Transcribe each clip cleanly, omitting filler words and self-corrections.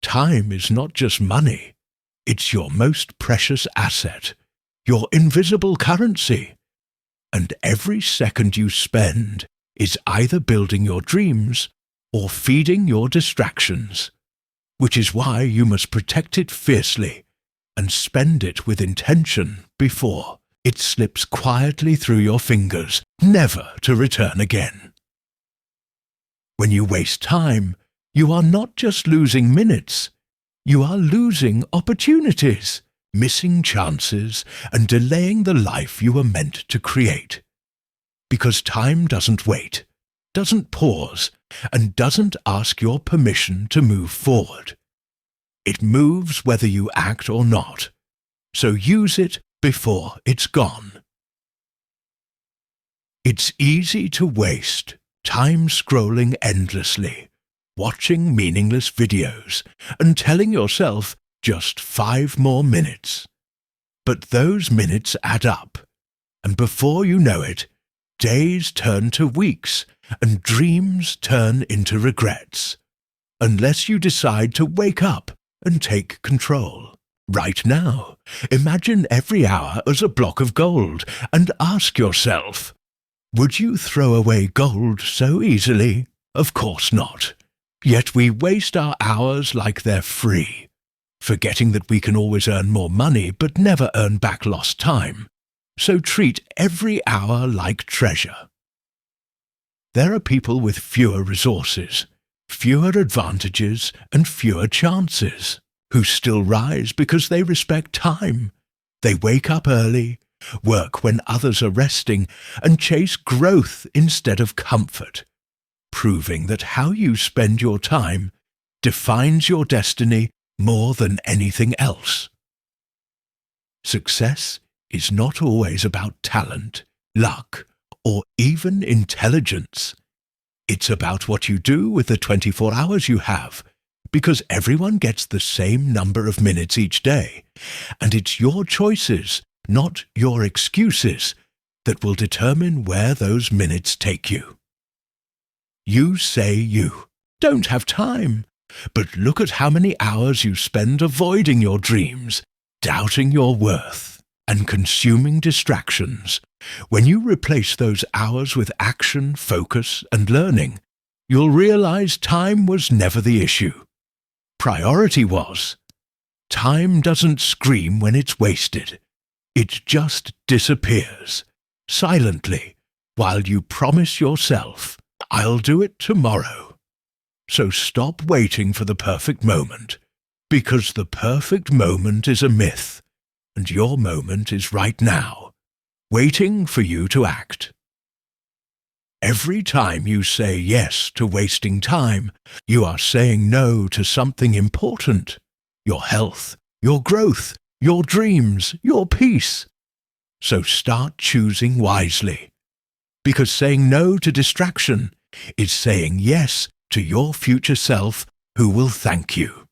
Time is not just money. It's your most precious asset, your invisible currency. And every second you spend is either building your dreams or feeding your distractions, which is why you must protect it fiercely and spend it with intention before it slips quietly through your fingers, never to return again. When you waste time, you are not just losing minutes, you are losing opportunities, missing chances, and delaying the life you were meant to create. Because time doesn't wait, doesn't pause, and doesn't ask your permission to move forward. It moves whether you act or not, so use it before it's gone. It's easy to waste time scrolling endlessly, watching meaningless videos, and telling yourself just 5 more minutes. But those minutes add up, and before you know it, days turn to weeks, and dreams turn into regrets, unless you decide to wake up and take control. Right now, imagine every hour as a block of gold, and ask yourself, would you throw away gold so easily? Of course not. Yet we waste our hours like they're free, forgetting that we can always earn more money but never earn back lost time. So treat every hour like treasure. There are people with fewer resources, fewer advantages, and fewer chances, who still rise because they respect time. They wake up early, work when others are resting, and chase growth instead of comfort, proving that how you spend your time defines your destiny more than anything else. Success is not always about talent, luck, or even intelligence. It's about what you do with the 24 hours you have, because everyone gets the same number of minutes each day, and it's your choices, not your excuses, that will determine where those minutes take you. You say you don't have time, but look at how many hours you spend avoiding your dreams, doubting your worth, and consuming distractions. When you replace those hours with action, focus, and learning, you'll realize time was never the issue. Priority was. Time doesn't scream when it's wasted. It just disappears, silently, while you promise yourself, I'll do it tomorrow. So stop waiting for the perfect moment, because the perfect moment is a myth, and your moment is right now, waiting for you to act. Every time you say yes to wasting time, you are saying no to something important, your health, your growth, your dreams, your peace. So start choosing wisely, because saying no to distraction is saying yes to your future self who will thank you.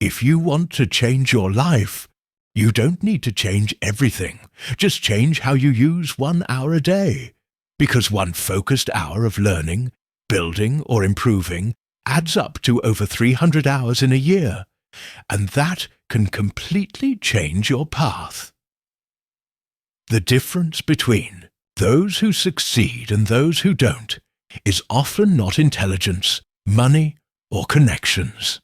If you want to change your life, you don't need to change everything. Just change how you use 1 hour a day, because one focused hour of learning, building, or improving adds up to over 300 hours in a year, and that can completely change your path. The difference between those who succeed and those who don't is often not intelligence, money, or connections.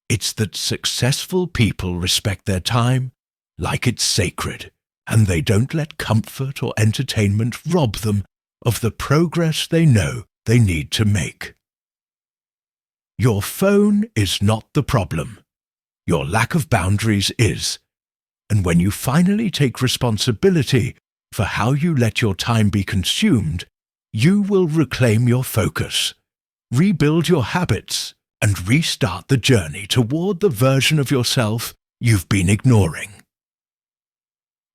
It's that successful people respect their time like it's sacred, and they don't let comfort or entertainment rob them of the progress they know they need to make. Your phone is not the problem. Your lack of boundaries is. And when you finally take responsibility for how you let your time be consumed, you will reclaim your focus, rebuild your habits, and restart the journey toward the version of yourself you've been ignoring.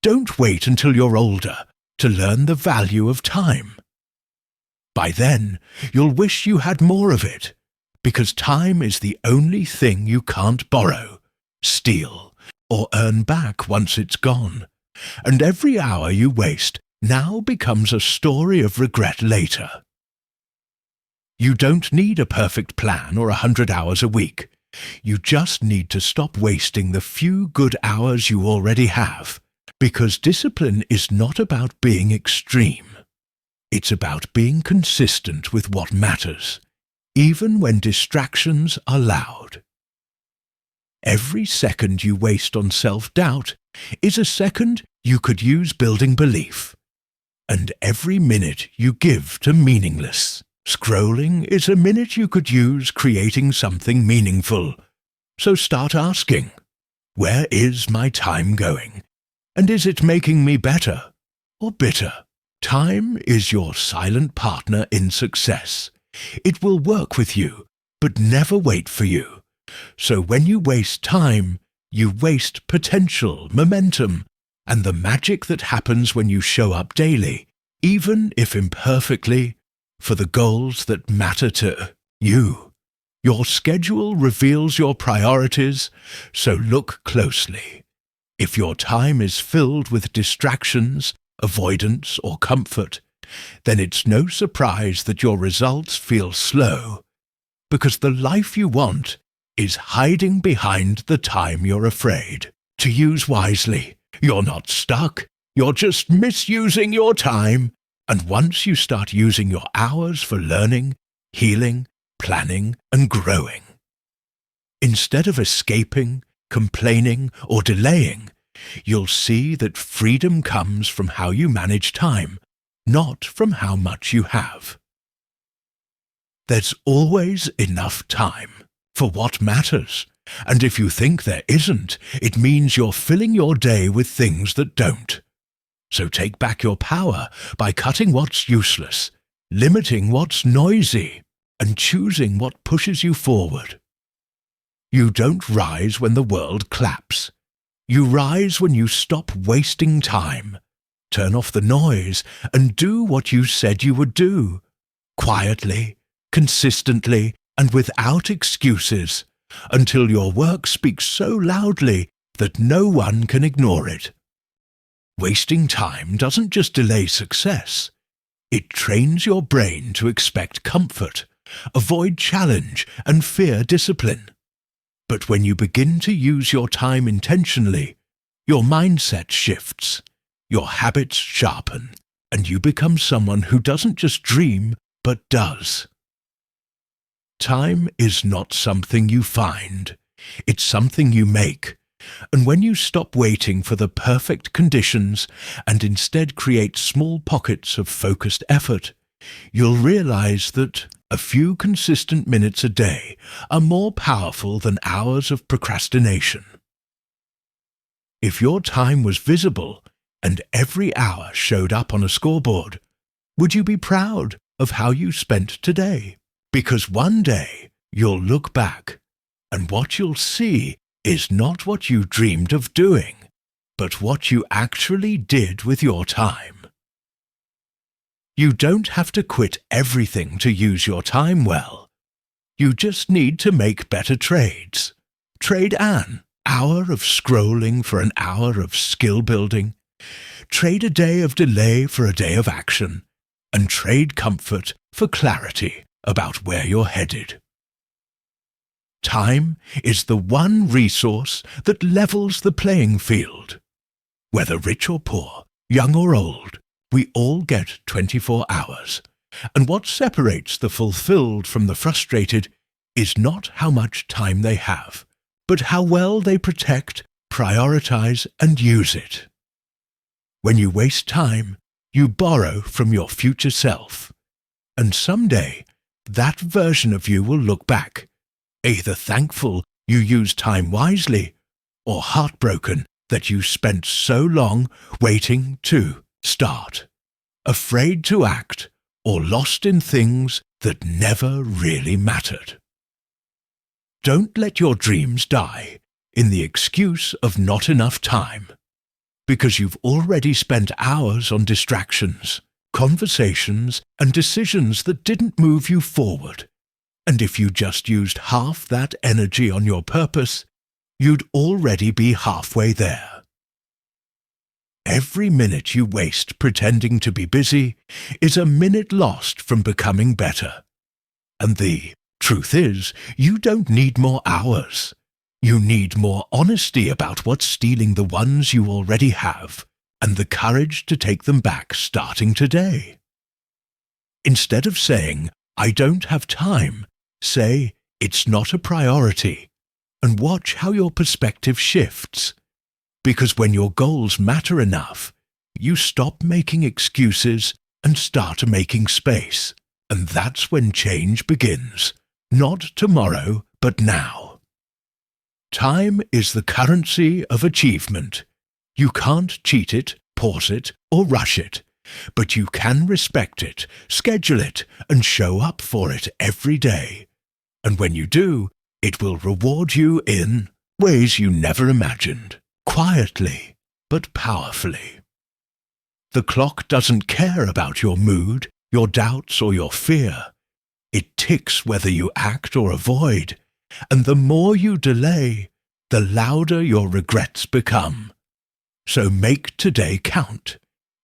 Don't wait until you're older to learn the value of time. By then, you'll wish you had more of it, because time is the only thing you can't borrow, steal, or earn back once it's gone, and every hour you waste now becomes a story of regret later. You don't need a perfect plan or 100 hours a week. You just need to stop wasting the few good hours you already have, because discipline is not about being extreme. It's about being consistent with what matters, even when distractions are loud. Every second you waste on self-doubt is a second you could use building belief. And every minute you give to meaningless scrolling is a minute you could use creating something meaningful. So start asking, where is my time going? And is it making me better or bitter? Time is your silent partner in success. It will work with you, but never wait for you. So when you waste time, you waste potential, momentum, and the magic that happens when you show up daily, even if imperfectly, for the goals that matter to you. Your schedule reveals your priorities, so look closely. If your time is filled with distractions, avoidance, or comfort, then it's no surprise that your results feel slow, because the life you want is hiding behind the time you're afraid to use wisely. You're not stuck, you're just misusing your time. And once you start using your hours for learning, healing, planning, and growing, instead of escaping, complaining, or delaying, you'll see that freedom comes from how you manage time, not from how much you have. There's always enough time for what matters, and if you think there isn't, it means you're filling your day with things that don't. So take back your power by cutting what's useless, limiting what's noisy, and choosing what pushes you forward. You don't rise when the world claps. You rise when you stop wasting time, turn off the noise, and do what you said you would do, quietly, consistently, and without excuses, until your work speaks so loudly that no one can ignore it. Wasting time doesn't just delay success. It trains your brain to expect comfort, avoid challenge, and fear discipline. But when you begin to use your time intentionally, your mindset shifts, your habits sharpen, and you become someone who doesn't just dream, but does. Time is not something you find, it's something you make. And when you stop waiting for the perfect conditions and instead create small pockets of focused effort, you'll realize that a few consistent minutes a day are more powerful than hours of procrastination. If your time was visible and every hour showed up on a scoreboard, would you be proud of how you spent today? Because one day you'll look back, and what you'll see is not what you dreamed of doing, but what you actually did with your time. You don't have to quit everything to use your time well. You just need to make better trades. Trade an hour of scrolling for an hour of skill building. Trade a day of delay for a day of action. And trade comfort for clarity about where you're headed. Time is the one resource that levels the playing field. Whether rich or poor, young or old, we all get 24 hours. And what separates the fulfilled from the frustrated is not how much time they have, but how well they protect, prioritize, and use it. When you waste time, you borrow from your future self. And someday, that version of you will look back, either thankful you used time wisely, or heartbroken that you spent so long waiting to start, afraid to act, or lost in things that never really mattered. Don't let your dreams die in the excuse of not enough time, because you've already spent hours on distractions, conversations, and decisions that didn't move you forward. And if you just used half that energy on your purpose, you'd already be halfway there. Every minute you waste pretending to be busy is a minute lost from becoming better. And the Truth is, you don't need more hours. You need more honesty about what's stealing the ones you already have, and the courage to take them back starting today. Instead of saying, "I don't have time," say, "It's not a priority," and watch how your perspective shifts. Because when your goals matter enough, you stop making excuses and start making space. And that's when change begins. Not tomorrow, but now. Time is the currency of achievement. You can't cheat it, pause it, or rush it, but you can respect it, schedule it, and show up for it every day. And when you do, it will reward you in ways you never imagined, quietly but powerfully. The clock doesn't care about your mood, your doubts, or your fear. It ticks whether you act or avoid, and the more you delay, the louder your regrets become. So make today count,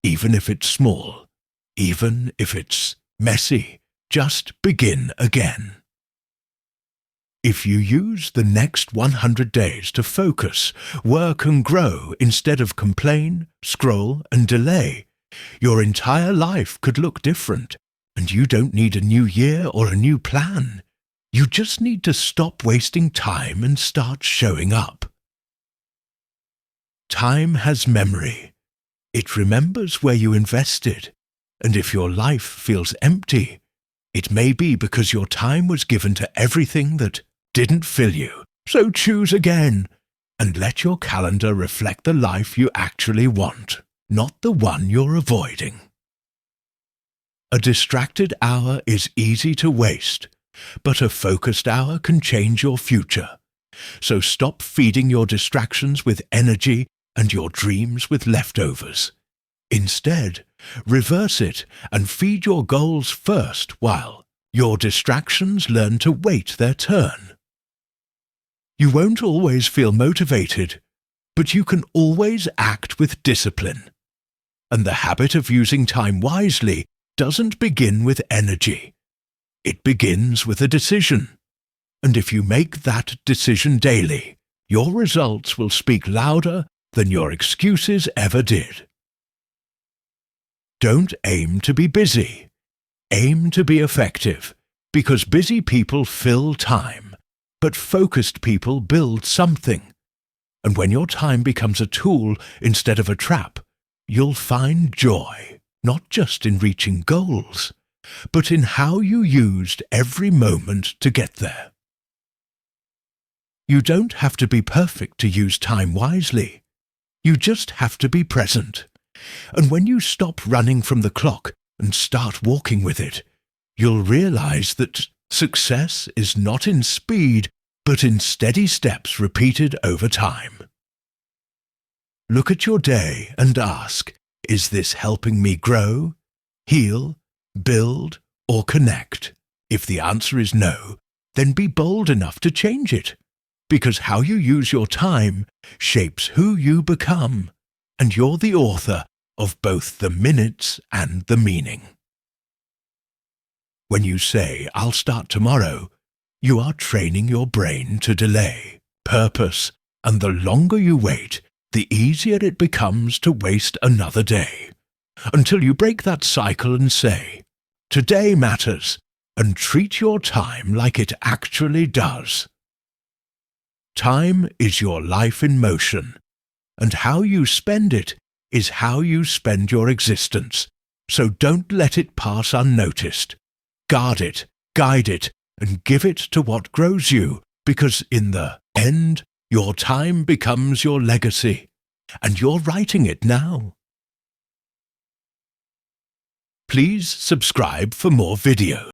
even if it's small, even if it's messy. Just begin again. If you use the next 100 days to focus, work and grow instead of complain, scroll and delay, your entire life could look different, and you don't need a new year or a new plan. You just need to stop wasting time and start showing up. Time has memory. It remembers where you invested, and if your life feels empty, it may be because your time was given to everything that didn't fill you. So choose again, and let your calendar reflect the life you actually want, not the one you're avoiding. A distracted hour is easy to waste, but a focused hour can change your future. So stop feeding your distractions with energy and your dreams with leftovers. Instead, reverse it and feed your goals first while your distractions learn to wait their turn. You won't always feel motivated, but you can always act with discipline. And the habit of using time wisely doesn't begin with energy. It begins with a decision. And if you make that decision daily, your results will speak louder than your excuses ever did. Don't aim to be busy. Aim to be effective, because busy people fill time, but focused people build something. And when your time becomes a tool instead of a trap, you'll find joy, not just in reaching goals, but in how you used every moment to get there. You don't have to be perfect to use time wisely. You just have to be present. And when you stop running from the clock and start walking with it, you'll realize that success is not in speed, but in steady steps repeated over time. Look at your day and ask, is this helping me grow, heal, build, or connect? If the answer is no, then be bold enough to change it, because how you use your time shapes who you become, and you're the author of both the minutes and the meaning. When you say, "I'll start tomorrow," you are training your brain to delay, purpose, and the longer you wait, the easier it becomes to waste another day, until you break that cycle and say, "Today matters," and treat your time like it actually does. Time is your life in motion, and how you spend it is how you spend your existence, so don't let it pass unnoticed. Guard it, guide it, and give it to what grows you, because in the end, your time becomes your legacy, and you're writing it now. Please subscribe for more videos.